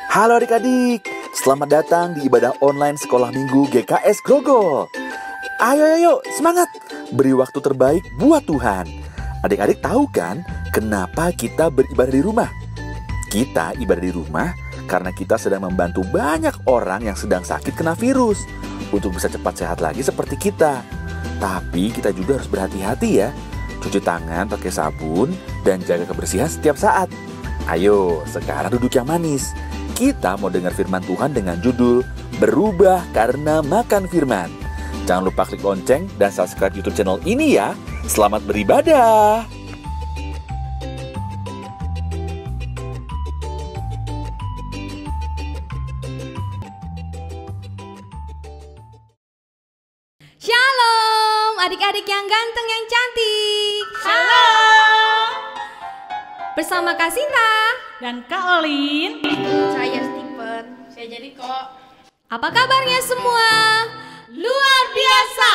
Halo adik-adik, selamat datang di ibadah online sekolah minggu GKS Grogol. Ayo, semangat, beri waktu terbaik buat Tuhan. Adik-adik tahu kan kenapa kita beribadah di rumah? Kita ibadah di rumah karena kita sedang membantu banyak orang yang sedang sakit kena virus untuk bisa cepat sehat lagi seperti kita. Tapi kita juga harus berhati-hati ya. Cuci tangan pakai sabun dan jaga kebersihan setiap saat. Ayo, sekarang duduk yang manis. Kita mau dengar firman Tuhan dengan judul Berubah Karena Makan Firman. Jangan lupa klik lonceng dan subscribe YouTube channel ini ya. Selamat beribadah. Shalom, adik-adik yang ganteng yang cantik. Shalom. Bersama Kak Sinta Dan Kak Olin. Saya Stephen. Saya jadi kok. Apa kabarnya semua? Luar biasa.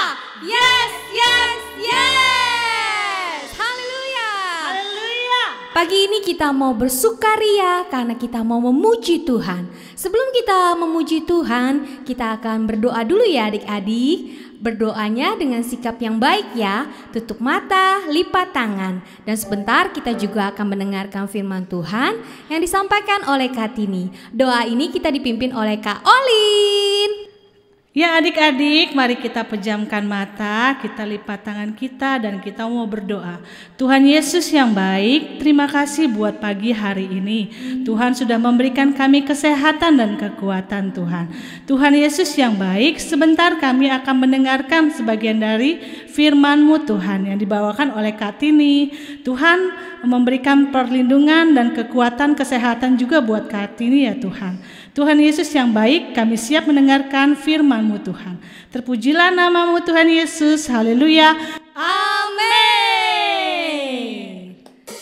Yes. Haleluya. Haleluya. Pagi ini kita mau bersukaria karena kita mau memuji Tuhan. Sebelum kita memuji Tuhan, kita akan berdoa dulu ya adik-adik. Berdoanya dengan sikap yang baik ya. Tutup mata, lipat tangan. Dan sebentar kita juga akan mendengarkan firman Tuhan yang disampaikan oleh Kak Tini. Doa ini kita dipimpin oleh Kak Olin. Ya adik-adik, mari kita pejamkan mata, kita lipat tangan kita dan kita mau berdoa. Tuhan Yesus yang baik, terima kasih buat pagi hari ini. Tuhan sudah memberikan kami kesehatan dan kekuatan Tuhan. Tuhan Yesus yang baik, sebentar kami akan mendengarkan sebagian dari firman-Mu Tuhan yang dibawakan oleh Kak Tini. Tuhan memberikan perlindungan dan kekuatan kesehatan juga buat Kak Tini ya Tuhan. Tuhan Yesus yang baik, kami siap mendengarkan firman-Mu Tuhan. Terpujilah nama-Mu Tuhan Yesus. Haleluya. Amin.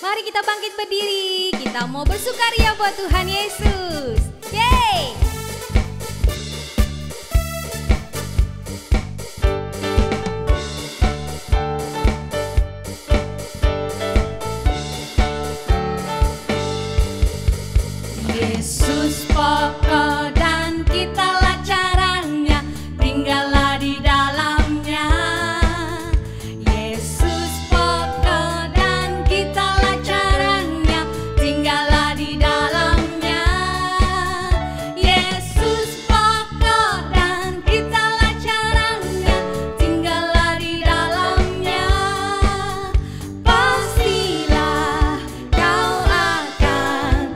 Mari kita bangkit berdiri. Kita mau bersukaria buat Tuhan Yesus. Yeay. Yesus pokok dan kitalah caranya, tinggallah di dalamnya. Yesus pokok dan kitalah caranya, tinggallah di dalamnya. Yesus pokok dan kitalah caranya, tinggallah di dalamnya. Pastilah kau akan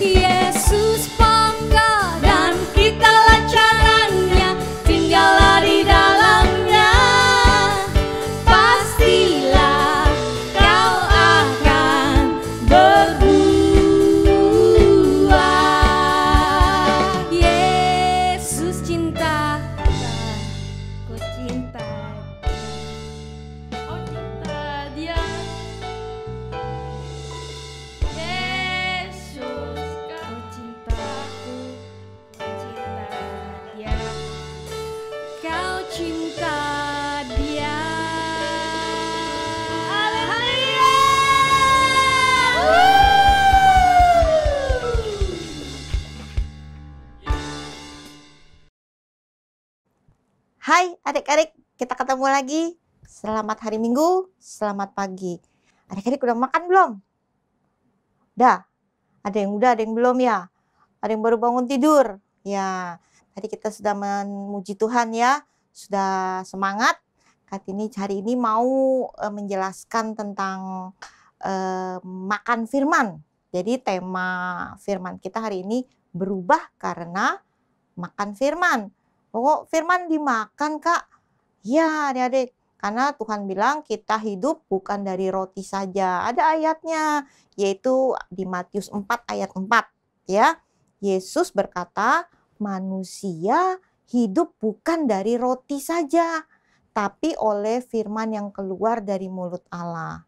yeah. Hai adik-adik, kita ketemu lagi. Selamat hari Minggu, selamat pagi. Adik-adik udah makan belum? Udah? Ada yang udah, ada yang belum ya? Ada yang baru bangun tidur? Ya, tadi kita sudah memuji Tuhan ya, sudah semangat. Hari ini mau menjelaskan tentang makan firman. Jadi tema firman kita hari ini berubah karena makan firman. Oh, firman dimakan, Kak? Ya, adik-adik. Karena Tuhan bilang kita hidup bukan dari roti saja. Ada ayatnya, yaitu di Matius 4 ayat 4. Ya, Yesus berkata, manusia hidup bukan dari roti saja, tapi oleh firman yang keluar dari mulut Allah.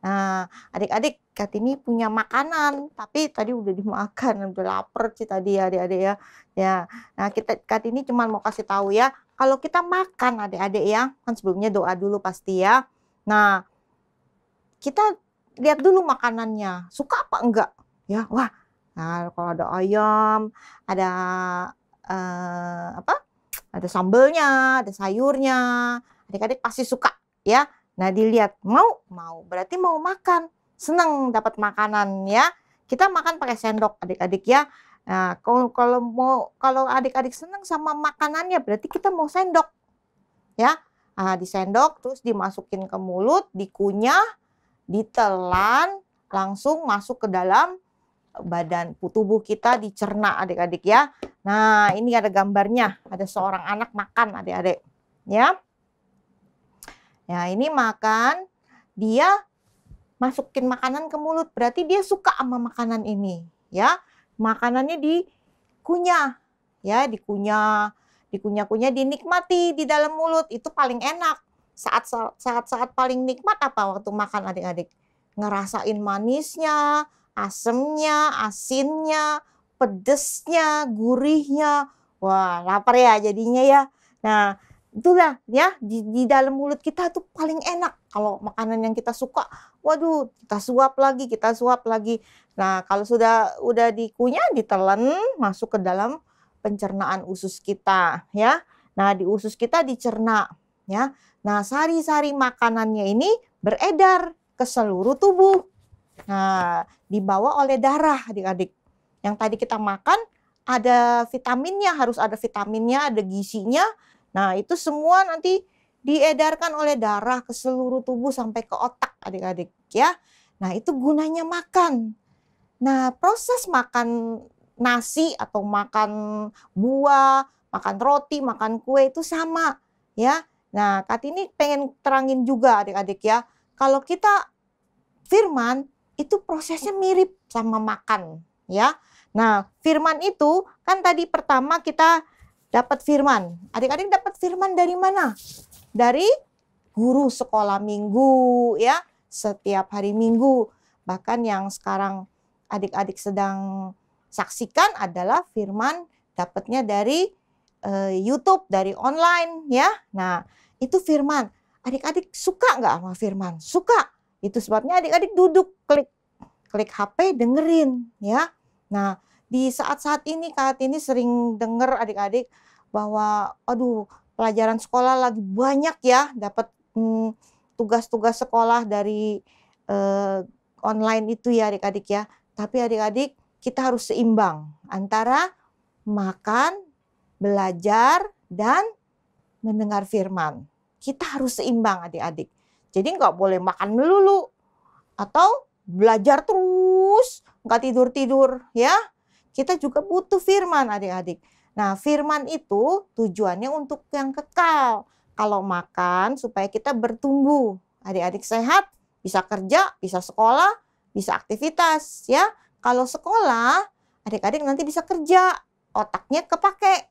Nah, adik-adik, Kartini punya makanan, tapi tadi udah dimakan, udah lapar sih tadi ya adik-adik ya. Ya, nah Kartini cuma mau kasih tahu ya, kalau kita makan adik-adik ya, kan sebelumnya doa dulu pasti ya. Nah, kita lihat dulu makanannya, suka apa enggak? Ya, wah, nah kalau ada ayam, ada ada sambelnya, ada sayurnya, adik-adik pasti suka ya. Nah, dilihat mau berarti mau makan, senang dapat makanan ya. Kita makan pakai sendok adik-adik ya. Nah, kalau adik-adik senang sama makanannya berarti kita mau sendok ya. Nah, disendok terus dimasukin ke mulut, dikunyah, ditelan, langsung masuk ke dalam badan tubuh kita, dicerna adik-adik ya. Nah, ini ada gambarnya, ada seorang anak makan adik-adik ya. Nah, ini makan, dia masukin makanan ke mulut, berarti dia suka sama makanan ini, ya. Makanannya dikunyah, ya, dikunyah-kunyah, dinikmati di dalam mulut, itu paling enak. Saat paling nikmat apa waktu makan adik-adik? Ngerasain manisnya, asemnya, asinnya, pedesnya, gurihnya. Wah, lapar ya jadinya ya. Nah, itulah ya, di dalam mulut kita tuh paling enak kalau makanan yang kita suka. Waduh, kita suap lagi. Nah, kalau udah dikunyah, ditelan, masuk ke dalam pencernaan usus kita ya. Nah, di usus kita dicerna ya. Nah, sari-sari makanannya ini beredar ke seluruh tubuh. Nah, dibawa oleh darah adik-adik. Yang tadi kita makan ada vitaminnya, harus ada vitaminnya, ada gizinya. Nah, itu semua nanti diedarkan oleh darah ke seluruh tubuh sampai ke otak adik-adik ya. Nah, itu gunanya makan. Nah, proses makan nasi atau makan buah, makan roti, makan kue itu sama ya. Nah, Kartini pengen terangin juga adik-adik ya. Kalau kita firman itu prosesnya mirip sama makan ya. Nah, firman itu kan tadi pertama kita dapat firman. Adik-adik dapat firman dari mana? Dari guru sekolah minggu ya, setiap hari Minggu. Bahkan yang sekarang adik-adik sedang saksikan adalah firman dapatnya dari YouTube, dari online ya. Nah, itu firman. Adik-adik suka nggak sama firman? Suka. Itu sebabnya adik-adik duduk, klik HP, dengerin ya. Nah, di saat-saat ini Kartini sering denger adik-adik bahwa aduh, pelajaran sekolah lagi banyak ya, dapat tugas-tugas sekolah dari online itu ya adik-adik ya. Tapi adik-adik kita harus seimbang antara makan, belajar, dan mendengar firman. Kita harus seimbang adik-adik. Jadi nggak boleh makan melulu atau belajar terus, nggak tidur-tidur ya. Kita juga butuh firman adik-adik. Nah, firman itu tujuannya untuk yang kekal. Kalau makan supaya kita bertumbuh. Adik-adik sehat, bisa kerja, bisa sekolah, bisa aktivitas ya. Kalau sekolah, adik-adik nanti bisa kerja, otaknya kepake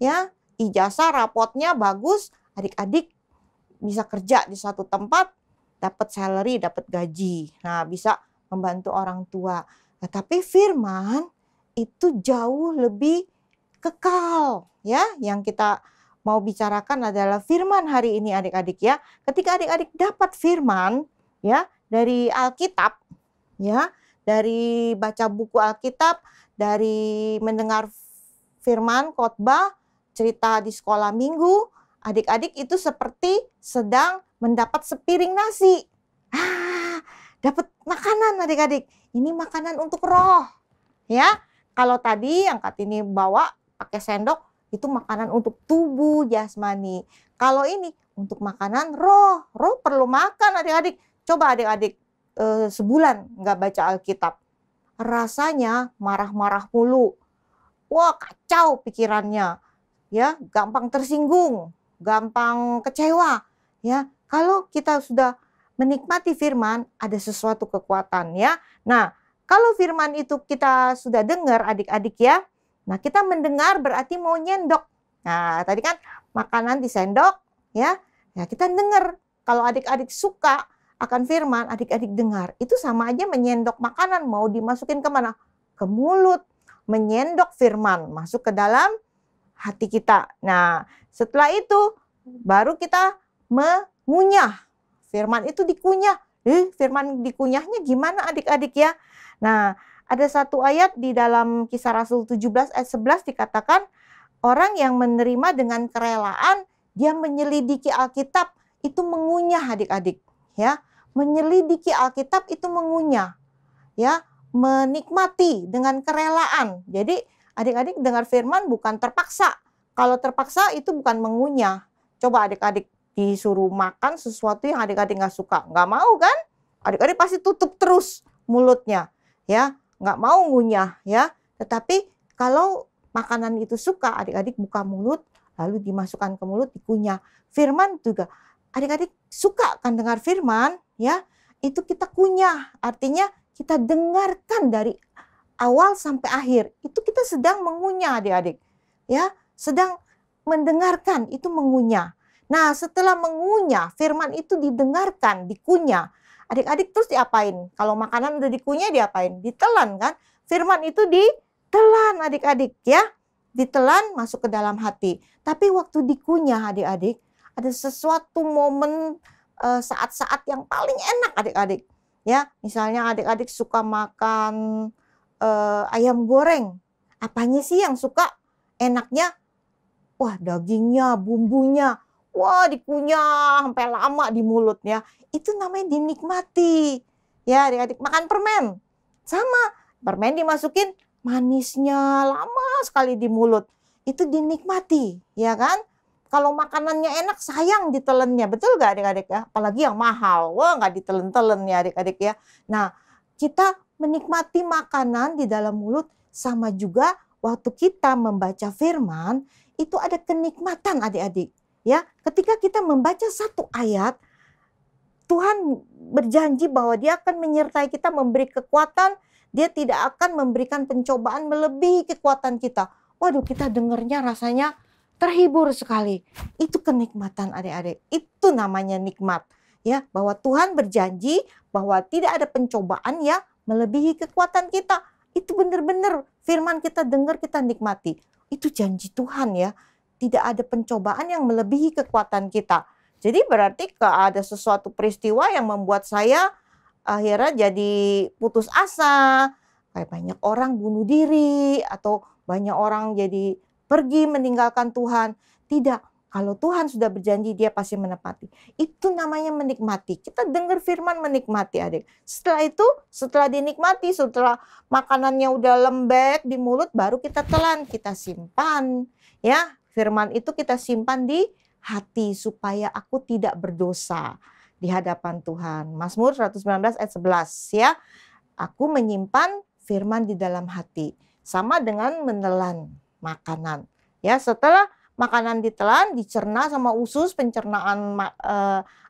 ya. Ijazah, rapotnya bagus, adik-adik bisa kerja di suatu tempat, dapat salary, dapat gaji. Nah, bisa membantu orang tua. Nah, tapi firman itu jauh lebih kekal ya. Yang kita mau bicarakan adalah firman hari ini adik-adik ya. Ketika adik-adik dapat firman ya dari Alkitab ya, dari baca buku Alkitab, dari mendengar firman khotbah, cerita di sekolah minggu, adik-adik itu seperti sedang mendapat sepiring nasi. Dapat makanan adik-adik. Ini makanan untuk roh. Ya, kalau tadi yang Kartini bawa pakai sendok, itu makanan untuk tubuh jasmani. Kalau ini untuk makanan roh. Roh perlu makan adik-adik. Coba adik-adik sebulan nggak baca Alkitab. Rasanya marah-marah mulu. Wah, kacau pikirannya. Ya, gampang tersinggung, gampang kecewa. Ya, kalau kita sudah menikmati firman, ada sesuatu kekuatan ya. Nah, kalau firman itu kita sudah dengar adik-adik ya. Nah, kita mendengar berarti mau nyendok. Nah, tadi kan makanan disendok ya. Ya, kita dengar. Kalau adik-adik suka akan firman, adik-adik dengar. Itu sama aja menyendok makanan, mau dimasukin kemana? Ke mulut. Menyendok firman, masuk ke dalam hati kita. Nah, setelah itu baru kita mengunyah. Firman itu dikunyah. Firman dikunyahnya gimana adik-adik ya? Nah, ada satu ayat di dalam Kisah Rasul 17 ayat 11 dikatakan, orang yang menerima dengan kerelaan, dia menyelidiki Alkitab, itu mengunyah adik-adik. Ya, menyelidiki Alkitab itu mengunyah. Ya, menikmati dengan kerelaan. Jadi adik-adik dengar firman bukan terpaksa. Kalau terpaksa itu bukan mengunyah. Coba adik-adik disuruh makan sesuatu yang adik-adik nggak suka. Nggak mau kan? Adik-adik pasti tutup terus mulutnya. Ya, nggak mau ngunyah. Ya, tetapi kalau makanan itu suka, adik-adik buka mulut, lalu dimasukkan ke mulut, dikunyah. Firman juga, adik-adik suka kan dengar firman, ya, itu kita kunyah. Artinya kita dengarkan dari awal sampai akhir. Itu kita sedang mengunyah adik-adik. Ya, sedang mendengarkan, itu mengunyah. Nah, setelah mengunyah, firman itu didengarkan, dikunyah. Adik-adik terus diapain? Kalau makanan udah dikunyah diapain? Ditelan kan? Firman itu ditelan adik-adik ya. Ditelan masuk ke dalam hati. Tapi waktu dikunyah adik-adik, ada sesuatu momen saat-saat yang paling enak adik-adik. Ya, misalnya adik-adik suka makan ayam goreng. Apanya sih yang suka? Enaknya, wah dagingnya, bumbunya, wah dikunyah sampai lama di mulutnya. Itu namanya dinikmati. Ya, adik-adik makan permen. Sama, permen dimasukin, manisnya lama sekali di mulut. Itu dinikmati, ya kan? Kalau makanannya enak, sayang ditelennya. Betul gak adik-adik ya? Apalagi yang mahal. Wah gak ditelen-telen ya adik-adik ya. Nah, kita menikmati makanan di dalam mulut sama juga waktu kita membaca firman, itu ada kenikmatan adik-adik. Ya, ketika kita membaca satu ayat, Tuhan berjanji bahwa Dia akan menyertai kita, memberi kekuatan. Dia tidak akan memberikan pencobaan melebihi kekuatan kita. Waduh, kita dengarnya rasanya terhibur sekali. Itu kenikmatan adik-adik. Itu namanya nikmat. Ya, bahwa Tuhan berjanji bahwa tidak ada pencobaan yang melebihi kekuatan kita. Itu benar-benar firman kita dengar, kita nikmati. Itu janji Tuhan ya. Tidak ada pencobaan yang melebihi kekuatan kita. Jadi berarti ada sesuatu peristiwa yang membuat saya akhirnya jadi putus asa. Kayak banyak orang bunuh diri atau banyak orang jadi pergi meninggalkan Tuhan. Tidak, kalau Tuhan sudah berjanji Dia pasti menepati. Itu namanya menikmati. Kita dengar firman menikmati adik. Setelah itu, setelah dinikmati, setelah makanannya udah lembek di mulut, baru kita telan, kita simpan. Ya, firman itu kita simpan di hati supaya aku tidak berdosa di hadapan Tuhan. Mazmur 119 ayat 11 ya. Aku menyimpan firman di dalam hati. Sama dengan menelan makanan. Ya, setelah makanan ditelan, dicerna sama usus pencernaan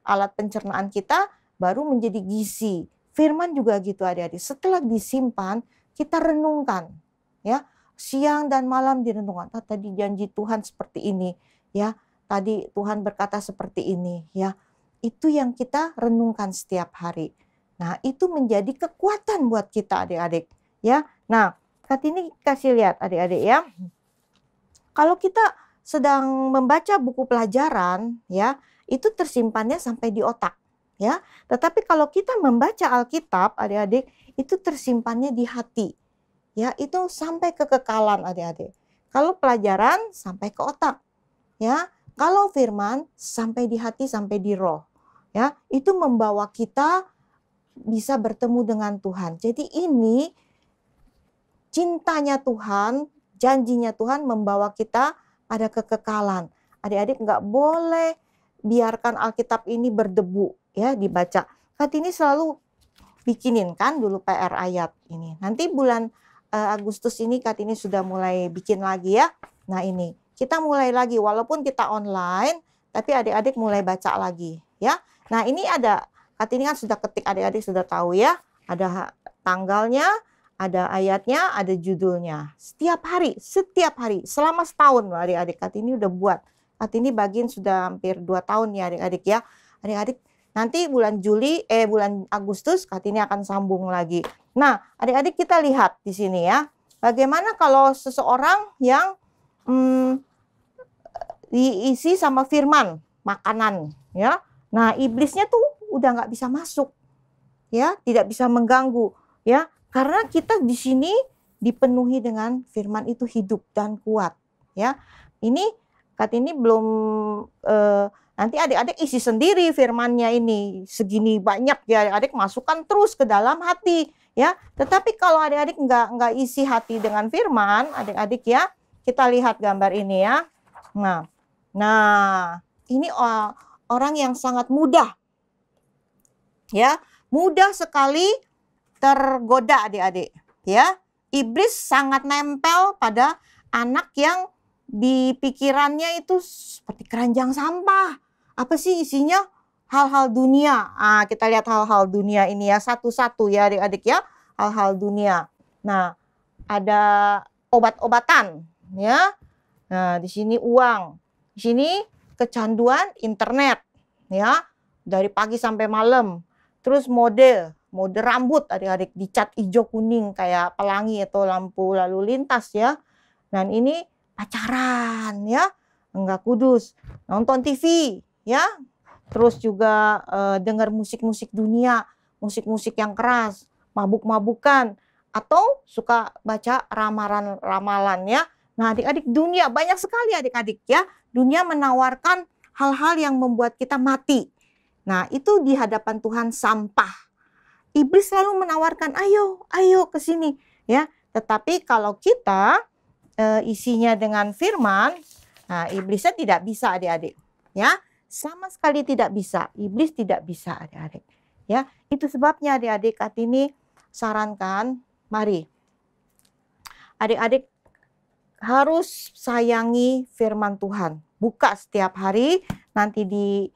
alat pencernaan kita baru menjadi gizi. Firman juga gitu adik-adik. Setelah disimpan, kita renungkan, ya. Siang dan malam direnungkan. Tadi janji Tuhan seperti ini, ya. Tadi Tuhan berkata seperti ini, ya. Itu yang kita renungkan setiap hari. Nah, itu menjadi kekuatan buat kita adik-adik, ya. Nah, Kartini kasih lihat adik-adik ya. Kalau kita sedang membaca buku pelajaran, ya, itu tersimpannya sampai di otak, ya. Tetapi kalau kita membaca Alkitab, adik-adik, itu tersimpannya di hati, ya. Itu sampai kekekalan, adik-adik. Kalau pelajaran sampai ke otak, ya. kalau firman sampai di hati, sampai di roh. Ya, itu membawa kita bisa bertemu dengan Tuhan. Jadi ini cintanya Tuhan, janjinya Tuhan membawa kita pada kekekalan. Adik-adik nggak boleh biarkan Alkitab ini berdebu, ya, dibaca. Kartini selalu bikinin kan dulu PR ayat ini. Nanti bulan Agustus ini Kartini sudah mulai bikin lagi ya. Nah ini, kita mulai lagi walaupun kita online, tapi adik-adik mulai baca lagi ya. Nah ini ada, Kartini kan sudah ketik, adik-adik sudah tahu ya. Ada tanggalnya, ada ayatnya, ada judulnya. Setiap hari, selama setahun loh adik-adik. Kartini udah buat. Kartini bagian sudah hampir 2 tahun ya adik-adik ya. Adik-adik nanti bulan bulan Agustus Kartini akan sambung lagi. Nah, adik-adik kita lihat di sini ya. Bagaimana kalau seseorang yang diisi sama firman, makanan ya. Nah, iblisnya tuh udah nggak bisa masuk. Ya, tidak bisa mengganggu ya. Karena kita di sini dipenuhi dengan firman itu hidup dan kuat ya. Ini Kartini belum nanti adik-adik isi sendiri firmannya ini. Segini banyak ya adik-adik masukkan terus ke dalam hati ya. Tetapi kalau adik-adik nggak isi hati dengan firman, adik-adik ya, kita lihat gambar ini ya. Nah, ini orang yang sangat mudah. Ya, mudah sekali tergoda adik-adik ya. Iblis sangat nempel pada anak yang di pikirannya itu seperti keranjang sampah. Apa sih isinya? Hal-hal dunia. Kita lihat hal-hal dunia ini ya, satu-satu ya adik-adik ya, hal-hal dunia. Nah, ada obat-obatan ya. Nah, di sini uang. Di sini kecanduan internet ya, dari pagi sampai malam. Terus mode rambut adik-adik dicat hijau kuning kayak pelangi atau lampu lalu lintas ya. Dan ini pacaran ya, enggak kudus, nonton TV ya, terus juga dengar musik-musik dunia, musik-musik yang keras, mabuk-mabukan, atau suka baca ramalan-ramalan ya. Nah adik-adik, dunia banyak sekali adik-adik ya, dunia menawarkan hal-hal yang membuat kita mati. Nah itu di hadapan Tuhan sampah. Iblis selalu menawarkan ayo ke sini ya. Tetapi kalau kita isinya dengan firman, nah iblisnya tidak bisa adik-adik ya, sama sekali tidak bisa. Iblis tidak bisa adik-adik ya. Itu sebabnya adik-adik Kartini sarankan, mari adik-adik harus sayangi firman Tuhan, buka setiap hari. Nanti di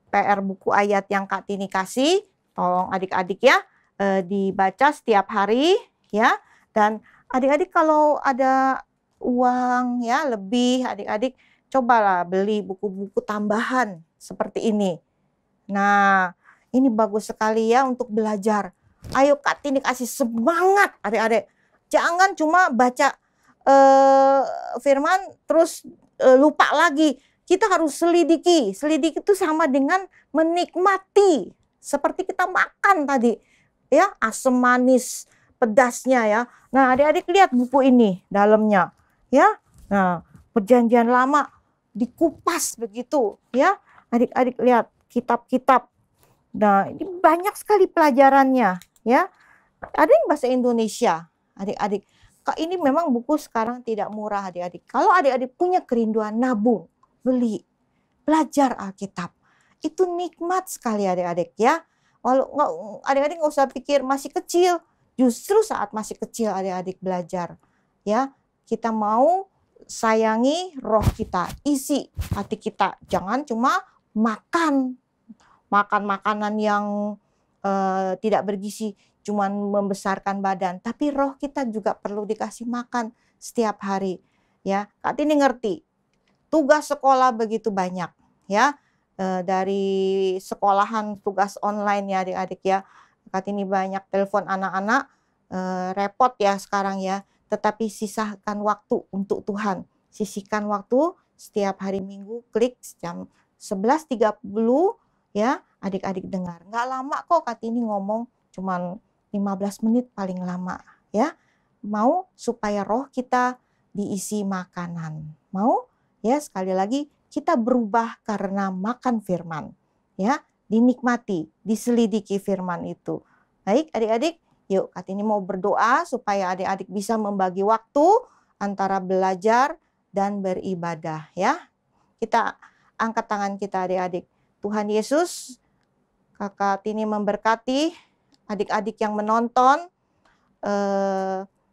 PR buku ayat yang Kartini kasih, tolong adik-adik ya dibaca setiap hari ya. Dan adik-adik kalau ada uang ya lebih, adik-adik cobalah beli buku-buku tambahan seperti ini. Nah, ini bagus sekali ya untuk belajar. Ayo Kartini kasih semangat adik-adik. Jangan cuma baca firman terus lupa lagi. Kita harus selidiki. Selidiki itu sama dengan menikmati. Seperti kita makan tadi. Ya, asam manis, pedasnya ya. Nah, adik-adik lihat buku ini dalamnya, ya. Nah, Perjanjian Lama dikupas begitu, ya. Adik-adik lihat kitab-kitab. Nah, ini banyak sekali pelajarannya, ya. Ada yang bahasa Indonesia, adik-adik. Ini memang buku sekarang tidak murah, adik-adik. Kalau adik-adik punya kerinduan, nabung, beli, belajar Alkitab. Itu nikmat sekali adik-adik, ya. Walau adik-adik nggak usah pikir masih kecil. Justru saat masih kecil adik-adik belajar ya, kita mau sayangi roh kita, isi hati kita. Jangan cuma makan makanan yang tidak bergizi, cuman membesarkan badan, tapi roh kita juga perlu dikasih makan setiap hari ya. Kartini ngerti tugas sekolah begitu banyak ya, dari sekolahan tugas online ya adik-adik ya. Kartini banyak telepon anak-anak, repot ya sekarang ya. Tetapi sisakan waktu untuk Tuhan. Sisihkan waktu setiap hari Minggu, klik jam 11.30 ya, adik-adik dengar. Nggak lama kok Kartini ngomong, cuman 15 menit paling lama ya. Mau supaya roh kita diisi makanan. Mau ya, sekali lagi kita berubah karena makan firman. Ya, dinikmati, diselidiki firman itu. Baik, adik-adik, yuk Kartini mau berdoa supaya adik-adik bisa membagi waktu antara belajar dan beribadah, ya. Kita angkat tangan kita adik-adik. Tuhan Yesus, Kakak Tini memberkati adik-adik yang menonton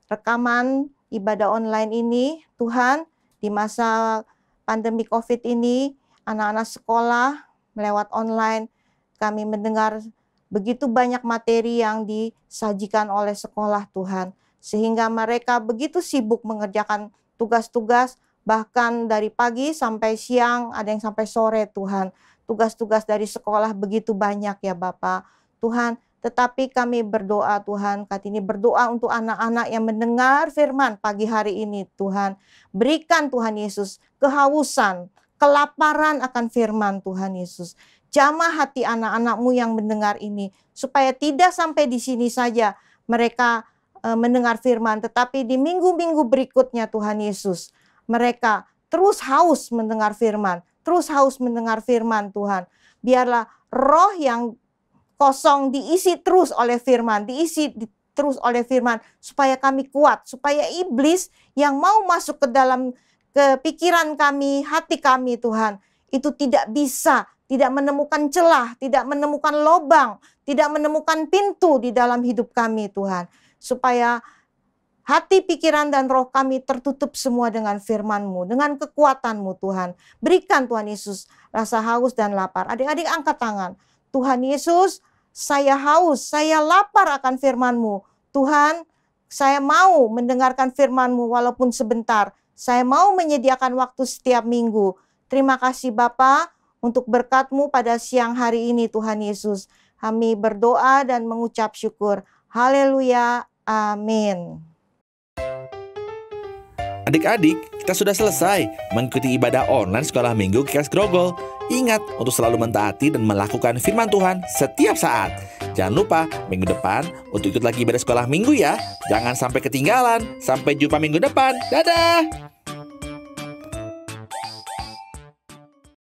rekaman ibadah online ini. Tuhan, di masa pandemi COVID ini, anak-anak sekolah melewat online, kami mendengar begitu banyak materi yang disajikan oleh sekolah Tuhan. Sehingga mereka begitu sibuk mengerjakan tugas-tugas, bahkan dari pagi sampai siang, ada yang sampai sore Tuhan. Tugas-tugas dari sekolah begitu banyak ya Bapak. Tuhan, tetapi kami berdoa Tuhan, Kartini berdoa untuk anak-anak yang mendengar firman pagi hari ini Tuhan. Berikan Tuhan Yesus kehausan, kelaparan akan firman Tuhan Yesus. Jamah hati anak-anak-Mu yang mendengar ini, supaya tidak sampai di sini saja mereka mendengar firman, tetapi di minggu-minggu berikutnya Tuhan Yesus, mereka terus haus mendengar firman, terus haus mendengar firman Tuhan. Biarlah roh yang kosong diisi terus oleh firman, diisi terus oleh firman, supaya kami kuat, supaya iblis yang mau masuk ke dalam ke pikiran kami, hati kami Tuhan, itu tidak bisa, tidak menemukan celah, tidak menemukan lubang, tidak menemukan pintu di dalam hidup kami Tuhan. Supaya hati, pikiran, dan roh kami tertutup semua dengan firman-Mu, dengan kekuatan-Mu Tuhan. Berikan Tuhan Yesus rasa haus dan lapar. Adik-adik angkat tangan. Tuhan Yesus, saya haus, saya lapar akan firman-Mu. Tuhan, saya mau mendengarkan firman-Mu walaupun sebentar. Saya mau menyediakan waktu setiap minggu. Terima kasih Bapa untuk berkat-Mu pada siang hari ini Tuhan Yesus. Kami berdoa dan mengucap syukur. Haleluya. Amin. Adik-adik, kita sudah selesai mengikuti ibadah online sekolah minggu GKS Grogol. Ingat untuk selalu mentaati dan melakukan firman Tuhan setiap saat. Jangan lupa minggu depan untuk ikut lagi ibadah sekolah minggu ya. Jangan sampai ketinggalan. Sampai jumpa minggu depan. Dadah!